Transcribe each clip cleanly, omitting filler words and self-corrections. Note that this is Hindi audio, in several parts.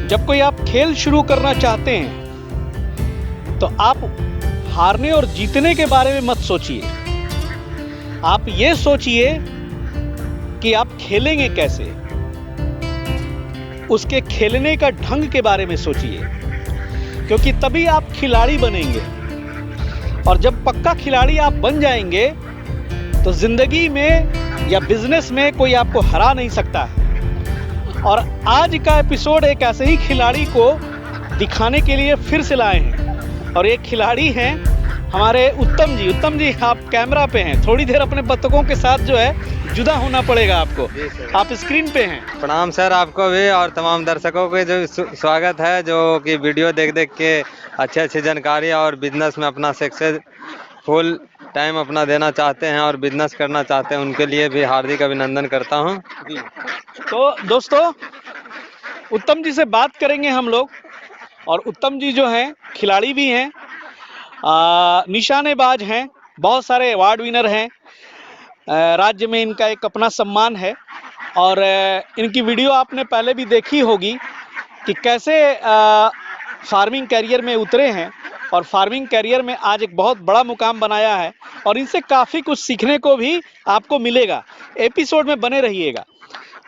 जब कोई आप खेल शुरू करना चाहते हैं तो आप हारने और जीतने के बारे में मत सोचिए। आप ये सोचिए कि आप खेलेंगे कैसे, उसके खेलने का ढंग के बारे में सोचिए, क्योंकि तभी आप खिलाड़ी बनेंगे। और जब पक्का खिलाड़ी आप बन जाएंगे तो जिंदगी में या बिजनेस में कोई आपको हरा नहीं सकता है। और आज का एपिसोड एक ऐसे ही खिलाड़ी को दिखाने के लिए फिर से लाए हैं, और एक खिलाड़ी हैं हमारे उत्तम जी। उत्तम जी, आप कैमरा पे हैं, थोड़ी देर अपने बतखों के साथ जो है जुदा होना पड़ेगा आपको। आप स्क्रीन पे हैं। प्रणाम सर, आपको भी और तमाम दर्शकों को जो स्वागत है, जो कि वीडियो देख देख के अच्छी जानकारी और बिजनेस में अपना सक्सेस फुल टाइम अपना देना चाहते हैं और बिजनेस करना चाहते हैं, उनके लिए भी हार्दिक अभिनंदन करता हूं। तो दोस्तों, उत्तम जी से बात करेंगे हम लोग। और उत्तम जी जो हैं खिलाड़ी भी हैं, निशानेबाज हैं, बहुत सारे अवार्ड विनर हैं। राज्य में इनका एक अपना सम्मान है। और इनकी वीडियो आपने पहले भी देखी होगी कि कैसे फार्मिंग कैरियर में उतरे हैं और फार्मिंग कैरियर में आज एक बहुत बड़ा मुकाम बनाया है। और इनसे काफ़ी कुछ सीखने को भी आपको मिलेगा। एपिसोड में बने रहिएगा।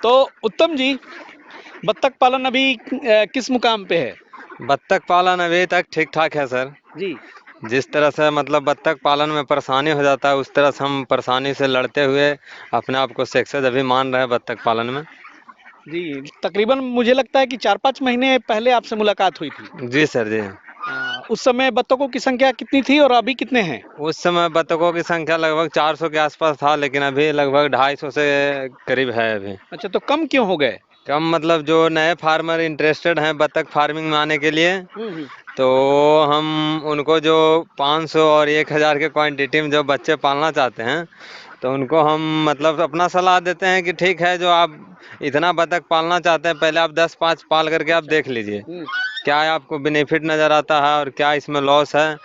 तो उत्तम जी, बत्तख पालन अभी किस मुकाम पे है? बत्तख पालन अभी तक ठीक ठाक है सर जी। जिस तरह से मतलब बत्तख पालन में परेशानी हो जाता है, उस तरह से हम परेशानी से लड़ते हुए अपने आप को सक्सेस अभी मान रहे हैं बत्तख पालन में। जी, तकरीबन मुझे लगता है कि 4-5 महीने पहले आपसे मुलाकात हुई थी। जी सर जी। उस समय बत्तखों की संख्या कितनी थी और अभी कितने हैं? उस समय बत्तखों की संख्या लगभग 400 के आसपास था, लेकिन अभी लगभग 250 से करीब है अभी। अच्छा, तो कम क्यों हो गए? कम मतलब जो नए फार्मर इंटरेस्टेड हैं बत्तख फार्मिंग में आने के लिए, तो हम उनको जो 500 और 1000 के क्वांटिटी में जो बच्चे पालना चाहते हैं, तो उनको हम मतलब अपना सलाह देते हैं कि ठीक है, जो आप इतना बत्तख पालना चाहते हैं, पहले आप 10-5 पाल करके आप देख लीजिए क्या आपको बेनिफिट नज़र आता है और क्या इसमें लॉस है।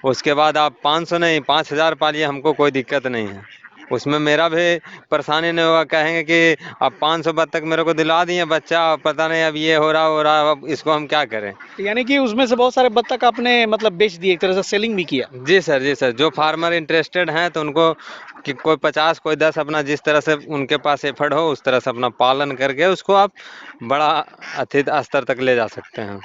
उसके बाद आप 500 नहीं 5000 पालिए, हमको कोई दिक्कत नहीं है, उसमें मेरा भी परेशानी नहीं होगा। कहेंगे कि अब 500 बत्तख मेरे को दिला दिए बच्चा, पता नहीं अब ये हो रहा, अब इसको हम क्या करें। यानी कि उसमें से बहुत सारे बत्तख आपने मतलब बेच दिए, एक तरह से सेलिंग भी किया? जी सर जी सर। जो फार्मर इंटरेस्टेड हैं तो उनको कि कोई 50 कोई 10 अपना जिस तरह से उनके पास एफर्ट हो उस तरह से अपना पालन करके उसको आप बड़ा अतिथ स्तर तक ले जा सकते हैं।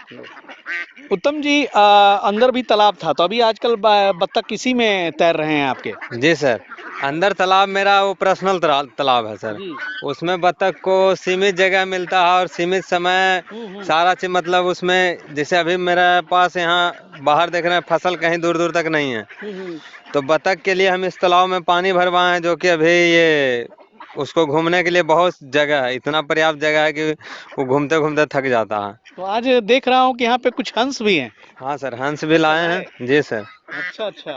उत्तम जी, अंदर भी तालाब था, तो अभी आजकल बत्तख किसी में तैर रहे हैं आपके? जी सर, अंदर तालाब मेरा वो पर्सनल तालाब है सर। उसमें बत्तख को सीमित जगह मिलता है और सीमित समय सारा चीज, मतलब उसमें जैसे अभी मेरे पास यहाँ बाहर देख रहे हैं फसल कहीं दूर दूर तक नहीं है, तो बत्तख के लिए हम इस तालाब में पानी भरवाए हैं, जो कि अभी ये उसको घूमने के लिए बहुत जगह है, इतना पर्याप्त जगह है कि वो घूमते घूमते थक जाता है। तो आज देख रहा हूँ कि यहाँ पे कुछ हंस भी हैं। हाँ सर, हंस भी लाए हैं। जी सर। अच्छा अच्छा,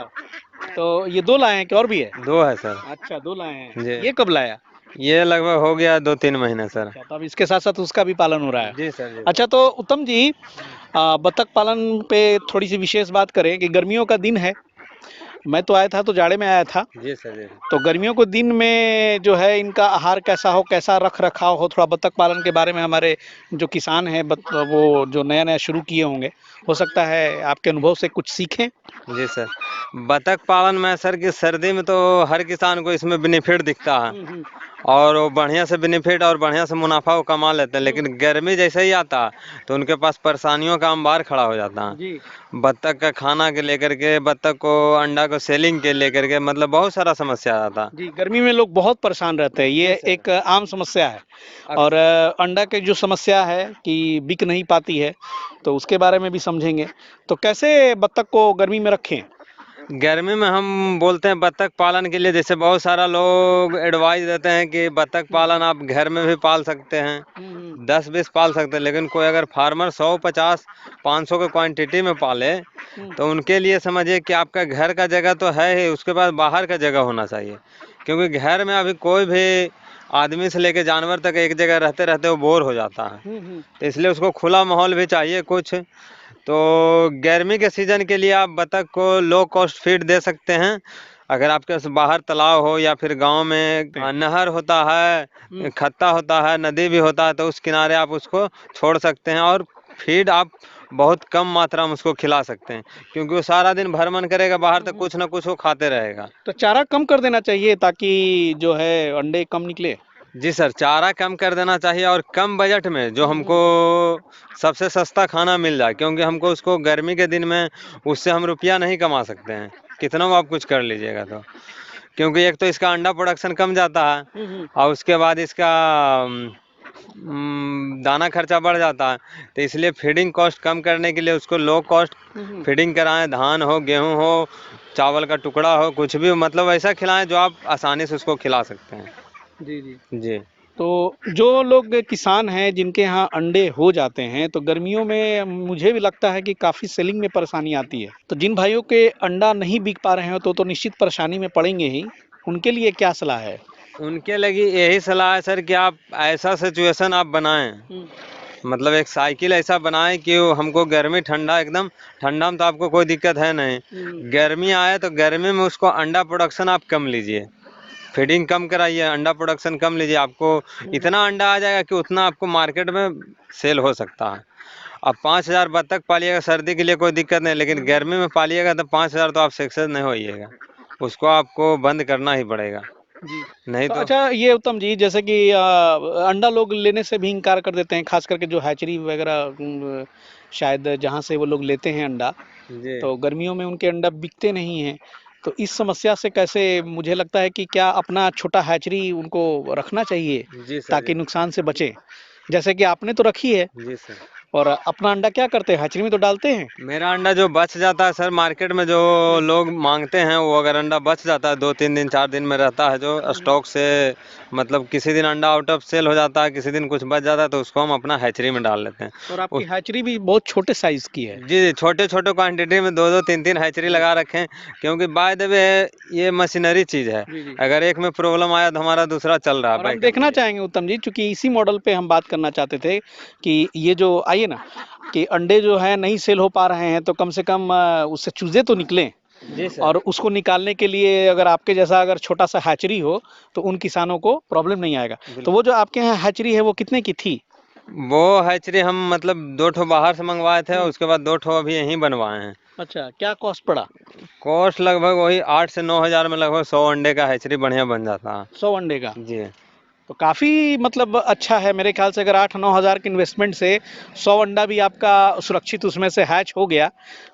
तो ये 2 लाए हैं कि और भी है? 2 है सर। अच्छा, 2 लाए हैं। जी। ये कब लाया? ये लगभग हो गया 2-3 महीने सर। अच्छा, तो अब इसके साथ साथ उसका भी पालन हो रहा है? जी सर जी। अच्छा, तो उत्तम जी, बत्तख पालन पे थोड़ी सी विशेष बात करें कि गर्मियों का दिन है। मैं तो आया था तो जाड़े में आया था। जी सर जी। तो गर्मियों के दिन में जो है इनका आहार कैसा हो, कैसा रख रखाव हो, थोड़ा बत्तख पालन के बारे में हमारे जो किसान हैं वो जो नया नया शुरू किए होंगे, हो सकता है आपके अनुभव से कुछ सीखें। जी सर, बतख पालन में सर की सर्दी में तो हर किसान को इसमें बेनिफिट दिखता है और वो बढ़िया से बेनिफिट और बढ़िया से मुनाफा वो कमा लेते हैं, लेकिन गर्मी जैसे ही आता है तो उनके पास परेशानियों का अंबार खड़ा हो जाता है। जी। बत्तख का खाना के लेकर के, बत्तख को अंडा को सेलिंग के लेकर के, मतलब बहुत सारा समस्या आता है। जी, गर्मी में लोग बहुत परेशान रहते हैं, ये एक आम समस्या है। और अंडा की जो समस्या है कि बिक नहीं पाती है, तो उसके बारे में भी समझेंगे। तो कैसे बत्तख को गर्मी में रखें? गर्मी में हम बोलते हैं बत्तख पालन के लिए, जैसे बहुत सारा लोग एडवाइस देते हैं कि बत्तख पालन आप घर में भी पाल सकते हैं, 10-20 पाल सकते हैं, लेकिन कोई अगर फार्मर 100, 50, 500 के क्वांटिटी में पाले तो उनके लिए समझिए कि आपका घर का जगह तो है ही, उसके बाद बाहर का जगह होना चाहिए, क्योंकि घर में अभी कोई भी आदमी से लेके जानवर तक एक जगह रहते रहते वो बोर हो जाता है, तो इसलिए उसको खुला माहौल भी चाहिए कुछ। तो गर्मी के सीजन के लिए आप बतख को लो कॉस्ट फीड दे सकते हैं। अगर आपके पास बाहर तालाब हो या फिर गांव में नहर होता है, खत्ता होता है, नदी भी होता है, तो उस किनारे आप उसको छोड़ सकते हैं और फीड आप बहुत कम मात्रा में उसको खिला सकते हैं, क्योंकि वो सारा दिन भरमन करेगा बाहर, तो कुछ ना कुछ वो खाते रहेगा। तो चारा कम कर देना चाहिए ताकि जो है अंडे कम निकले। जी सर, चारा कम कर देना चाहिए और कम बजट में जो हमको सबसे सस्ता खाना मिल जाए, क्योंकि हमको उसको गर्मी के दिन में उससे हम रुपया नहीं कमा सकते हैं, कितना आप कुछ कर लीजिएगा तो, क्योंकि एक तो इसका अंडा प्रोडक्शन कम जाता है और उसके बाद इसका दाना खर्चा बढ़ जाता है। तो इसलिए फीडिंग कॉस्ट कम करने के लिए उसको लो कॉस्ट फीडिंग कराएं, धान हो, गेहूं हो, चावल का टुकड़ा हो, कुछ भी मतलब ऐसा खिलाएं जो आप आसानी से उसको खिला सकते हैं। जी जी। जी। तो जो लोग किसान हैं जिनके यहाँ अंडे हो जाते हैं, तो गर्मियों में मुझे भी लगता है कि काफ़ी सेलिंग में परेशानी आती है। तो जिन भाइयों के अंडा नहीं बिक पा रहे हैं तो निश्चित परेशानी में पड़ेंगे ही, उनके लिए क्या सलाह है? उनके लगी यही सलाह है सर कि आप ऐसा सिचुएशन आप बनाएं, मतलब एक साइकिल ऐसा बनाएं कि वो हमको गर्मी ठंडा, एकदम ठंडा में तो आपको कोई दिक्कत है नहीं, गर्मी आए तो गर्मी में उसको अंडा प्रोडक्शन आप कम लीजिए, फीडिंग कम कराइए, अंडा प्रोडक्शन कम लीजिए, आपको इतना अंडा आ जाएगा कि उतना आपको मार्केट में सेल हो सकता है। अब 5,000 बत्तख पालिएगा सर्दी के लिए कोई दिक्कत नहीं, लेकिन गर्मी में पालिएगा तो 5,000 तो आप सक्सेस नहीं होइएगा, उसको आपको बंद करना ही पड़ेगा। जी। नहीं तो तो अच्छा ये उत्तम जी, जैसे कि अंडा लोग लेने से भी इनकार कर देते हैं, खास करके जो हैचरी वगैरह शायद जहाँ से वो लोग लेते हैं अंडा, जी तो गर्मियों में उनके अंडा बिकते नहीं हैं। तो इस समस्या से कैसे, मुझे लगता है कि क्या अपना छोटा हैचरी उनको रखना चाहिए जी सर। ताकि नुकसान से बचे, जैसे कि आपने तो रखी है, जी सर। और अपना अंडा क्या करते हैं, हैचरी में तो डालते हैं। मेरा अंडा जो बच जाता है सर, मार्केट में जो लोग मांगते हैं, वो अगर अंडा बच जाता है 2-3 दिन 4 दिन में रहता है जो स्टॉक से, मतलब किसी दिन अंडा आउट ऑफ सेल हो जाता है, किसी दिन कुछ बच जाता है, तो उसको हम अपना हैचरी में डाल लेते हैं। और आपकी हैचरी भी बहुत छोटे साइज की है। जी, छोटे छोटे क्वांटिटी में 2-2 3-3 हैचरी लगा रखे हैं, क्योंकि बाय द वे ये मशीनरी चीज है, जी जी। अगर एक में प्रॉब्लम आया तो हमारा दूसरा चल रहा है और हम बैकअप देखना के लिए। चाहेंगे उत्तम जी, चूंकि इसी मॉडल पे हम बात करना चाहते थे कि ये जो आइए ना, कि अंडे जो है नहीं सेल हो पा रहे हैं, तो कम से कम उससे चूजे तो निकलें, जी सर। और उसको निकालने के लिए अगर आपके जैसा अगर छोटा सा हैचरी हो तो उन किसानों को प्रॉब्लम नहीं आएगा। तो वो जो आपके यहाँ हैचरी है वो कितने की थी? वो हैचरी हम मतलब 2 ठो बाहर से मंगवाए थे, उसके बाद 2 ठो अभी यहीं बनवाए हैं। अच्छा, क्या कॉस्ट पड़ा? कॉस्ट लगभग वही 8 से 9 हजार में लगभग 100 अंडे का हैचरी बढ़िया बन जाता है। 100 अंडे का? जी। तो काफ़ी मतलब अच्छा है मेरे ख्याल से, अगर 8-9 हज़ार के इन्वेस्टमेंट से 100 अंडा भी आपका सुरक्षित उसमें से हैच हो गया,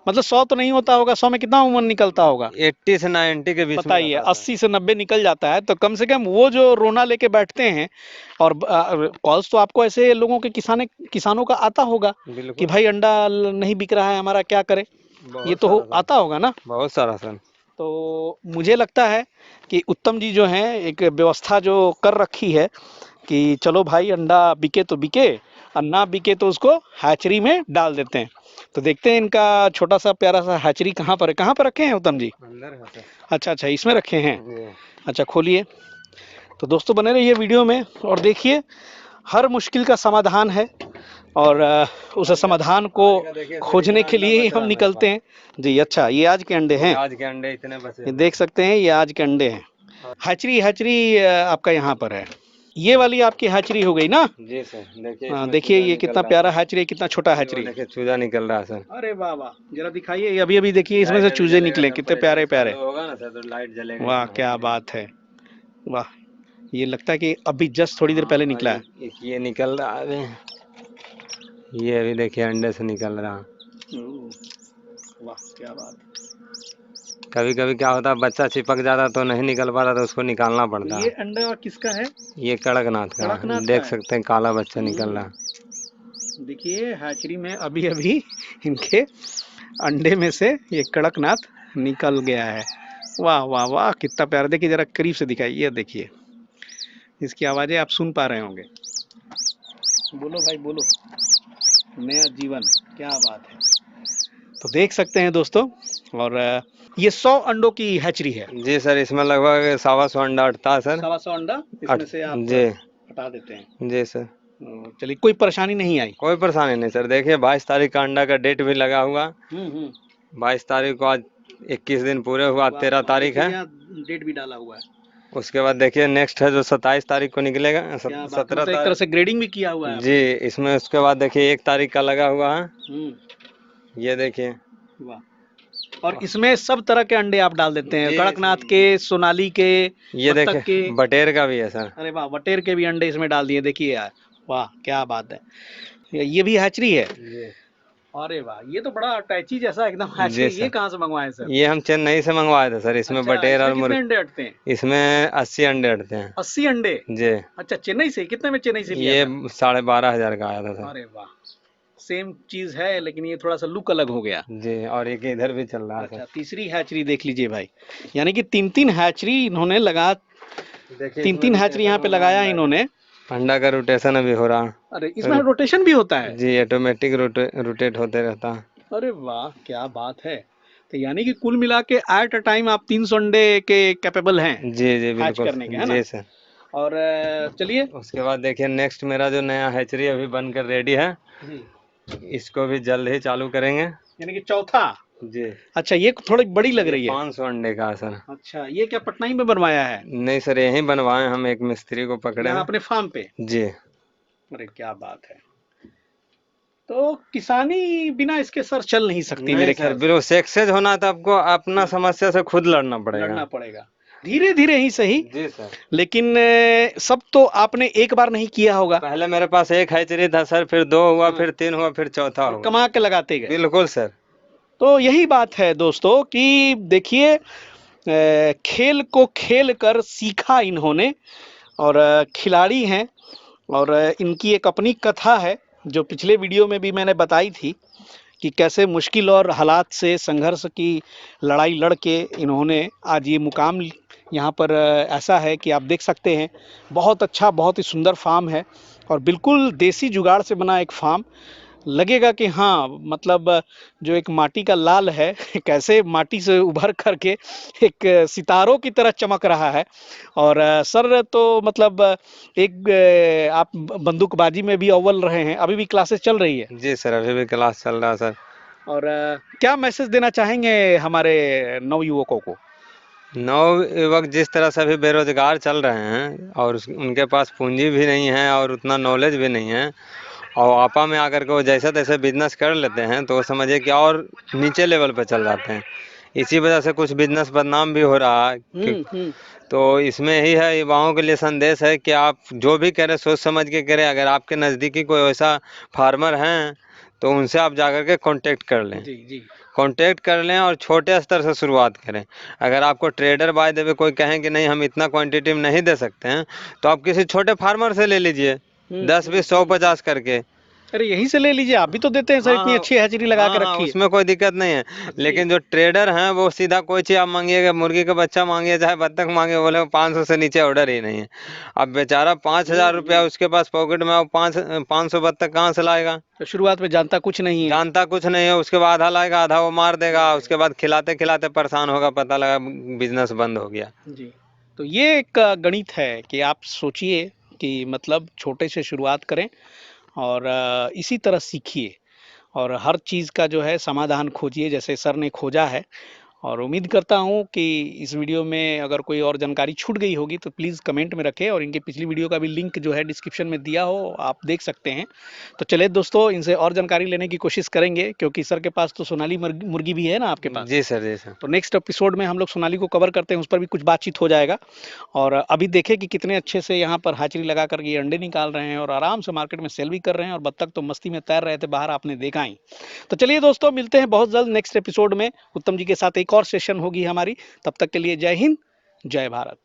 मतलब 100 तो नहीं होता होगा, 100 में कितना उमन निकलता होगा? 80 से 90 के बीच में बताइए, रहता है सर। 80 से 90 निकल जाता है, तो कम से कम वो जो रोना लेके बैठते हैं, और कॉल्स तो आपको ऐसे लोगों के किसानों का आता होगा कि बिल्कुल। भाई अंडा नहीं बिक रहा है हमारा, क्या करें? ये बहुत तो सारा सर। आता होगा ना। बहुत सारा सर। तो मुझे लगता है कि उत्तम जी जो हैं एक व्यवस्था जो कर रखी है कि चलो भाई अंडा बिके तो बिके, और ना बिके तो उसको हैचरी में डाल देते हैं। तो देखते हैं इनका छोटा सा प्यारा सा हैचरी कहाँ पर है, कहाँ पर रखे हैं उत्तम जी? अंदर है सर। अच्छा अच्छा, इसमें रखे हैं। जी। अच्छा, खोलिए। तो दोस्तों बने रहिए वीडियो में और देखिए, हर मुश्किल का समाधान है, और उस समाधान को खोजने के लिए ही हम निकलते हैं जी। अच्छा, ये आज के अंडे हैं, आज के अंडे इतने बचे ये देख सकते हैं, ये आज के अंडे हैं। हैचरी हैचरी आपका यहाँ पर है, ये वाली आपकी हैचरी हो गई ना? जी सर। देखिए हाँ इसमें देखिए, चूजा ये निकल कितना रहा प्यारा है। हैचरी है, कितना छोटा ये हैचरी। देखिए चूजा निकल रहा है सर। अरे वाह वाह, जरा दिखाइए, ये अभी अभी देखिए इसमें से लाइट अभी चूजे जलेगा निकले, जब कितने प्रेशर प्यारे प्यारे। चालू होगा ना सर, तो लाइट जलेगा वाह इसमें क्या हैचरी में। बात है, वाह। ये लगता है कि अभी जस्ट थोड़ी देर हाँ, पहले और निकला है। एक ये निकल रहा है अभी। ये अभी देखिए अंडे से निकल रहा। वाह क्या बात। कभी कभी क्या होता है, बच्चा चिपक जाता तो नहीं निकल पाता, तो उसको निकालना पड़ता ये है। अंडा किसका है? ये कड़कनाथ का, कड़कनाथ का देख है। सकते हैं काला बच्चा निकल रहा। देखिए हैचरी में अभी अभी इनके अंडे में से ये कड़कनाथ निकल गया है। वाह वाह वाह, कितना प्यारा। देखिए जरा करीब से दिखाइए, ये देखिए, इसकी आवाज़ें आप सुन पा रहे होंगे। बोलो भाई बोलो, नया जीवन, क्या बात है। तो देख सकते हैं दोस्तों, और ये 100 अंडों की हैचरी है। जी सर, इसमें लगभग 125 अंडा अटता है सर। 125 अंडा इसमें से आप जी। हटा देते हैं। जी सर। चलिए, कोई परेशानी नहीं आई। कोई परेशानी नहीं सर। देखिए 22 तारीख का अंडा का डेट भी लगा हुआ। 22 तारीख को आज 21 दिन पूरे हुआ, 13 तारिख है। डेट भी डाला हुआ है। उसके बाद देखिए नेक्स्ट है जो 27 तारीख को निकलेगा। क्या बात है, 17 मतलब एक तरह तारीख से ग्रेडिंग भी किया हुआ है जी। इसमें उसके बाद देखिए 1 तारीख का लगा हुआ है, आपने। ये देखिए। वाह। और इसमें सब तरह के अंडे आप डाल देते हैं, जी, कड़कनाथ के, सोनाली के, ये बत्तख देखिए के। बटेर का भी है सर। अरे वाह, बटेर के भी अंडे इसमें डाल दिए, देखिए यार, वाह क्या बात है। ये भी हैचरी है। जी अरे वाह, ये तो बड़ा अटैची जैसा एकदम जी हैचरी। ये सर, कहाँ से मंगवाए सर? ये हम चेन्नई से मंगवाए थे सर। इसमें अच्छा, बटेर और इसमें कितने अंडे अटते हैं? इसमें 80 अंडे अटते हैं 80 अंडे? जी। अच्छा, चेन्नई से? कितने में चेन्नई से लिया ये था? 12,500 का आया था सर। अरे वाह, सेम चीज है लेकिन ये थोड़ा सा लुक अलग हो गया। जी, और एक इधर भी चल रहा है अच्छा, सर। तीसरी हैचरी देख लीजिए भाई, यानी कि 3-3 हैचरी इन्होंने लगा, देखिए 3-3 हैचरी यहाँ पे लगाया है इन्होंने। अंडा का रोटेशन अभी हो रहा। अरे इसमें रोटेशन भी होता है? जी, ऑटोमेटिक रोटेट होते रहता है। अरे वाह क्या बात है। तो यानी कि कुल मिला के एट अ टाइम आप 300 अंडे के कैपेबल हैं जी जी हैच बिल्कुल करने के, है ना? जी सर। और चलिए। उसके बाद देखिए नेक्स्ट मेरा जो नया हैचरी अभी बनकर रेडी है, इसको भी जल्द ही चालू करेंगे। यानी कि चौथा? जी। अच्छा, ये थोड़ी बड़ी लग रही है। 500 अंडे का है सर। अच्छा, ये क्या पटना ही में बनवाया है? नहीं सर, यहीं बनवाए, हम एक मिस्त्री को पकड़े यहाँ हैं। अपने फार्म पे? जी अरे क्या बात है। तो किसानी बिना इसके सर चल नहीं सकती मेरे सर, ख्याल से। बिल्कुल सक्सेस होना है तो आपको अपना समस्या से खुद लड़ना पड़ेगा। लड़ना पड़ेगा, धीरे धीरे ही सही। जी सर। लेकिन सब तो आपने एक बार नहीं किया होगा। पहले मेरे पास एक हैचरी था सर, फिर 2 हुआ, फिर 3 हुआ, फिर चौथा और हुआ। कमा के लगाते गए। बिल्कुल सर। तो यही बात है दोस्तों कि देखिए, खेल को खेल कर सीखा इन्होंने, और खिलाड़ी हैं, और इनकी एक अपनी कथा है जो पिछले वीडियो में भी मैंने बताई थी कि कैसे मुश्किल और हालात से संघर्ष की लड़ाई लड़ के इन्होंने आज ये मुकाम यहाँ पर ऐसा है कि आप देख सकते हैं। बहुत अच्छा, बहुत ही सुंदर फार्म है, और बिल्कुल देसी जुगाड़ से बना एक फार्म। लगेगा कि हाँ, मतलब जो एक माटी का लाल है कैसे माटी से उभर करके एक सितारों की तरह चमक रहा है। और सर तो मतलब एक आप बंदूकबाजी में भी अव्वल रहे हैं, अभी भी क्लासेस चल रही है? जी सर, अभी भी क्लास चल रहा है सर। और क्या मैसेज देना चाहेंगे हमारे नवयुवकों को? नवयुवक जिस तरह से अभी बेरोजगार चल रहे हैं और उनके पास पूंजी भी नहीं है और उतना नॉलेज भी नहीं है, और आपा में आकर के वो जैसे तैसे बिजनेस कर लेते हैं, तो समझिए कि और नीचे लेवल पे चल जाते हैं। इसी वजह से कुछ बिजनेस बदनाम भी हो रहा है। तो इसमें यही है, युवाओं के लिए संदेश है कि आप जो भी करें सोच समझ के करें। अगर आपके नज़दीकी कोई ऐसा फार्मर हैं तो उनसे आप जाकर के कांटेक्ट कर लें। जी जी। कांटेक्ट कर लें और छोटे स्तर से शुरुआत करें। अगर आपको ट्रेडर बाय द वे कोई कहें कि नहीं हम इतना क्वांटिटी में नहीं दे सकते हैं, तो आप किसी छोटे फार्मर से ले लीजिए, 10, 20, 100, 50 करके। अरे यहीं से ले लीजिए, आप भी तो देते हैं सर, इतनी अच्छी हैचरी लगा के रखी है। उसमें कोई दिक्कत नहीं है। लेकिन जो ट्रेडर हैं वो सीधा कोई चीज़ आप मांगिएगा, मुर्गी का बच्चा मांगिए चाहे बत्तख मांगे, बोले 500 से नीचे ऑर्डर ही नहीं है। अब बेचारा 5,000 रुपया उसके पास पॉकेट में, अब 500 बत्तख कहाँ से लाएगा? तो शुरुआत में जानता कुछ नहीं है। जानता कुछ नहीं है, उसके बाद आधा लाएगा, आधा वो मार देगा, उसके बाद खिलाते खिलाते परेशान होगा, पता लगा बिजनेस बंद हो गया। जी। तो ये एक गणित है कि आप सोचिए कि मतलब छोटे से शुरुआत करें और इसी तरह सीखिए, और हर चीज़ का जो है समाधान खोजिए जैसे सर ने खोजा है। और उम्मीद करता हूँ कि इस वीडियो में अगर कोई और जानकारी छूट गई होगी तो प्लीज़ कमेंट में रखें, और इनकी पिछली वीडियो का भी लिंक जो है डिस्क्रिप्शन में दिया हो, आप देख सकते हैं। तो चलिए दोस्तों, इनसे और जानकारी लेने की कोशिश करेंगे, क्योंकि सर के पास तो सोनाली मुर्गी भी है ना आपके पास? जी सर, जी सर। तो नेक्स्ट एपिसोड में हम लोग सोनाली को कवर करते हैं, उस पर भी कुछ बातचीत हो जाएगा। और अभी देखें कि कितने अच्छे से यहाँ पर हाजिरी लगा कर ये अंडे निकाल रहे हैं और आराम से मार्केट में सेल भी कर रहे हैं, और बत्तख तो मस्ती में तैर रहे थे बाहर, आपने देखा ही। तो चलिए दोस्तों, मिलते हैं बहुत जल्द नेक्स्ट एपिसोड में। उत्तम जी के साथ एक और सेशन होगी हमारी। तब तक के लिए जय हिंद, जय भारत।